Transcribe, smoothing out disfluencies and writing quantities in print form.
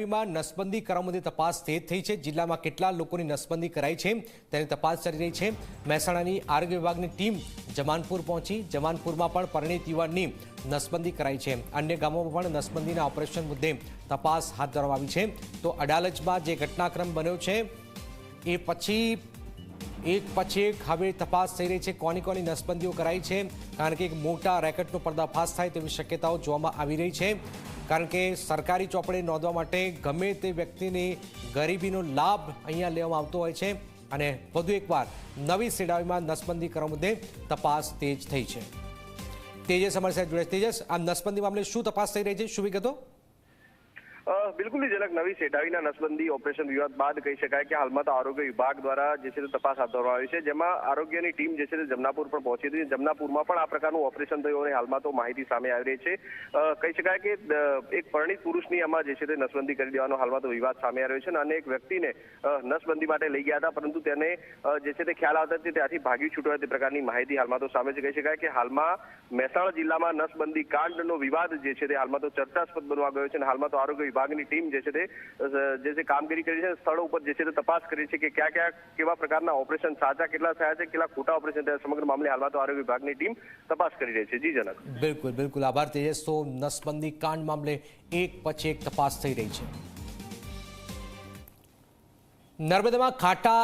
શેડાવીમાં નસબંધી કરવા માટે તપાસ તેજ થઈ છે। જિલ્લામાં કેટલા લોકોની નસબંધી કરાઈ છે તેની તપાસ ચાલી રહી છે। મહેસાણાની આરોગ્ય વિભાગની ટીમ જમાનપુર પહોંચી। જમાનપુરમાં પણ પરિણીત યુવાનની નસબંધી કરાઈ છે। અન્ય ગામોમાં પણ નસબંધીના ઓપરેશન મુદ્દે તપાસ હાથ ધરવામાં આવી છે। તો અડાલજમાં જે ઘટનાક્રમ બન્યો છે એ પછી એક હવે તપાસ થઈ રહી છે। કોની નસબંધીઓ કરાઈ છે, કારણ કે એક મોટા રેકેટનો પર્દાફાશ થાય તેવી શક્યતાઓ જોવામાં આવી રહી છે। કારણ કે સરકારી ચોપડે નોંધવા માટે ગમે તે વ્યક્તિની ગરીબીનો લાભ અહીંયા લેવામાં આવતો હોય છે અને વધુ એકવાર નવી શેડાવીમાં નસબંધી કરવા મુદ્દે તપાસ તેજ થઈ છે। તેજસ અમારી સાથે જોડે। તેજસ, આ નસબંધી મામલે શું તપાસ થઈ રહી છે, શું વિગતો? બિલકુલ ઝલક નવી શેડાવીના નસબંધી ઓપરેશન વિવાદ બાદ કહી શકાય કે હાલમાં તો આરોગ્ય વિભાગ દ્વારા જે છે તે તપાસ હાથ ધરવામાં આવી છે, જેમાં આરોગ્યની ટીમ જે છે તે જમનાપુર પણ પહોંચી હતી। જમનાપુરમાં પણ આ પ્રકારનું ઓપરેશન થયું અને હાલમાં તો માહિતી સામે આવી રહી છે। કહી શકાય કે એક પરિણીત પુરુષની આમાં જે છે તે નસબંધી કરી દેવાનો હાલમાં તો વિવાદ સામે આવી રહ્યો છે અને એક વ્યક્તિને નસબંધી માટે લઈ ગયા હતા, પરંતુ તેને જે છે તે ખ્યાલ આવતા ત્યાંથી ભાગી છૂટ્યો તે પ્રકારની માહિતી હાલમાં તો સામે છે। કહી શકાય કે હાલમાં મહેસાણા જિલ્લામાં નસબંધી કાંડનો વિવાદ જે છે તે હાલમાં તો ચર્ચાસ્પદ બનવા ગયો છે અને હાલમાં તો આરોગ્ય વિભાગની ટીમ જે છે તે કામગીરી કરી છે। સ્થળ ઉપર જે છે તે તપાસ કરી છે કે ક્યાં કેવા પ્રકારના ઓપરેશન સાચા કેટલા થયા છે, કેટલા ખોટા ઓપરેશન થયા, સમગ્ર મામલે હાલમાં તો આરોગ્ય વિભાગની ટીમ તપાસ કરી રહી છે। જી જનક, બિલકુલ આભાર તેજસ। તો નસબંધી કાંડ મામલે એક પછી એક તપાસ થઈ રહી છે। નર્મદામાં ખાટા